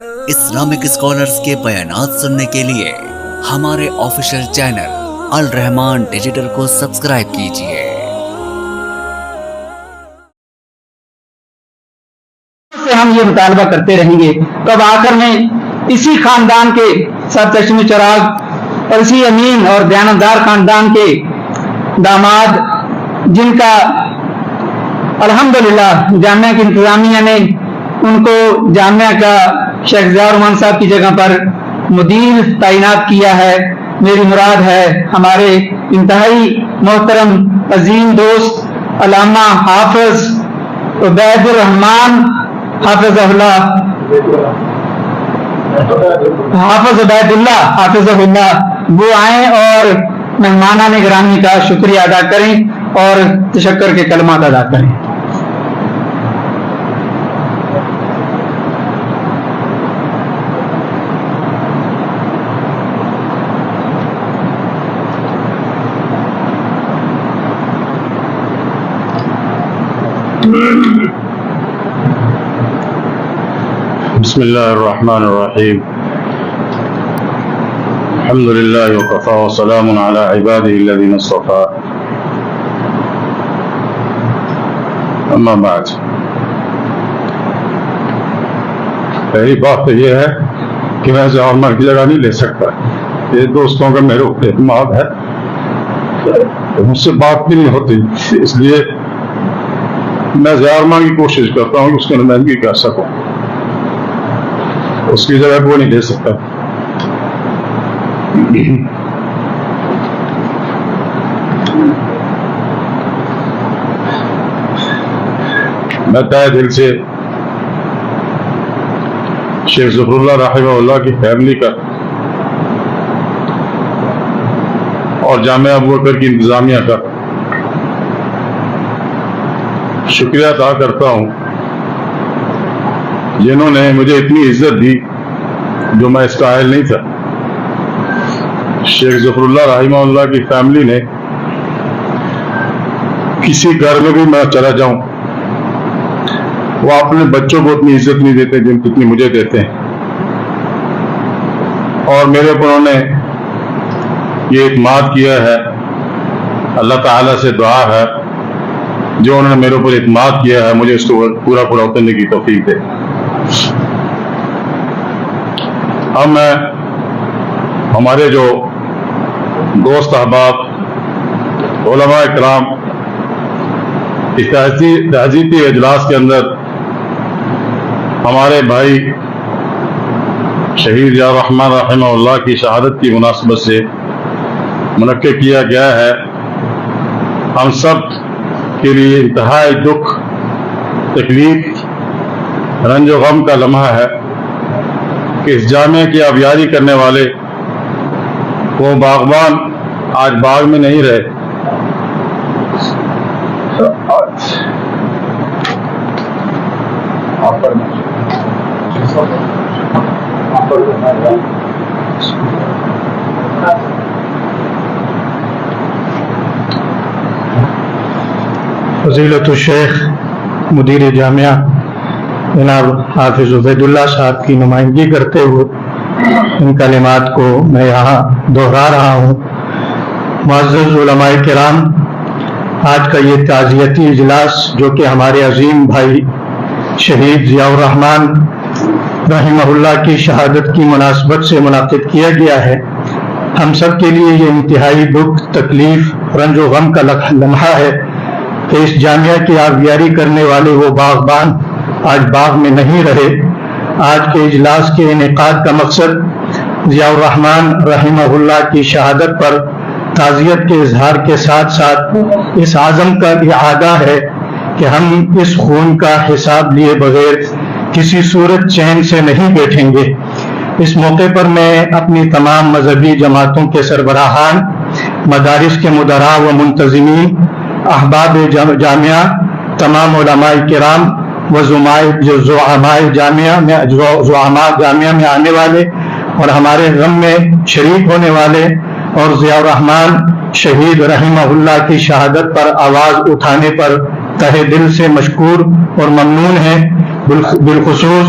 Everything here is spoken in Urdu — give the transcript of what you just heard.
اسلامک اسکالرز کے بیانات سننے کے لیے ہمارے آفیشیل چینل الرحمان ڈیجیٹل کو سبسکرائب کیجیے۔ ہم یہ مطالبہ کرتے رہیں گے تب آخر میں اسی خاندان کے سرچشمہ چراغ اور اسی امین اور دیانتدار خاندان کے داماد جن کا الحمدللہ جامعہ کی انتظامیہ نے ان کو جامعہ کا شیخ ضیاء الرحمان صاحب کی جگہ پر مدیر تعینات کیا ہے، میری مراد ہے ہمارے انتہائی محترم عظیم دوست علامہ حافظ عبید الرحمان حافظ عبید اللہ وہ آئیں اور مہمانان گرامی کا شکریہ ادا کریں اور تشکر کے کلمات ادا کریں۔ بسم اللہ الرحمن الرحیم الحمد للہ وکفی وسلام علی عبادہ الذین اصطفی اما بعد۔ پہلی بات تو یہ ہے کہ میں ضیاء الرحمان کی جگہ نہیں لے سکتا، یہ دوستوں کا میرے اوپر اعتماد ہے، مجھ سے بات بھی نہیں ہوتی، اس لیے میں ضیاء الرحمان کی کوشش کرتا ہوں کہ اس کی نمائندگی کر سکوں، اس کی جگہ وہ نہیں لے سکتا۔ میں تہ دل سے شیخ ظفر اللہ رحمہ اللہ کی فیملی کا اور جامعہ ابوبکر کی انتظامیہ کا شکریہ ادا کرتا ہوں، جنہوں نے مجھے اتنی عزت دی جو میں اس قائل نہیں تھا۔ شیخ ظفر اللہ رحمہ اللہ کی فیملی نے کسی گھر میں بھی میں چلا جاؤں وہ اپنے بچوں کو اتنی عزت نہیں دیتے جتنی مجھے دیتے ہیں، اور میرے اوپر انہوں نے یہ اعتماد کیا ہے۔ اللہ تعالیٰ سے دعا ہے جو انہوں نے میرے اوپر اعتماد کیا ہے مجھے اس کو پورا اترنے کی توفیق دے۔ اب میں ہمارے جو دوست احباب علماء اکرام اس تعزیتی اجلاس کے اندر ہمارے بھائی شہید ضیاء الرحمان رحمہ اللہ کی شہادت کی مناسبت سے منعقد کیا گیا ہے، ہم سب کے لیے انتہائی دکھ، تکلیف، رنج و غم کا لمحہ ہے کہ اس جامعہ کی آبیاری کرنے والے وہ باغبان آج باغ میں نہیں رہے۔ فضیلت الشیخ مدیر جامعہ جناب حافظ عبید اللہ صاحب کی نمائندگی کرتے ہوئے ان کلمات کو میں یہاں دہرا رہا ہوں۔ معزز علماء کرام، آج کا یہ تعزیتی اجلاس جو کہ ہمارے عظیم بھائی شہید ضیاء الرحمان رحمہ اللہ کی شہادت کی مناسبت سے منعقد کیا گیا ہے، ہم سب کے لیے یہ انتہائی دکھ، تکلیف، رنج و غم کا لمحہ ہے کہ اس جامعہ کی آبیاری کرنے والے وہ باغبان آج باغ میں نہیں رہے۔ آج کے اجلاس کے انعقاد کا مقصد ضیاء الرحمان رحمہ اللہ کی شہادت پر تعزیت کے اظہار کے ساتھ ساتھ اس عزم کا اعادہ ہے کہ ہم اس خون کا حساب لیے بغیر کسی صورت چین سے نہیں بیٹھیں گے۔ اس موقع پر میں اپنی تمام مذہبی جماعتوں کے سربراہان، مدارس کے مدراء و منتظمین، احباب جامعہ، تمام علماء کرام و زعماء جامعہ میں آنے والے اور ہمارے غم میں شریک ہونے والے اور ضیاء الرحمان شہید رحمہ اللہ کی شہادت پر آواز اٹھانے پر تہہ دل سے مشکور اور ممنون ہیں۔ بالخصوص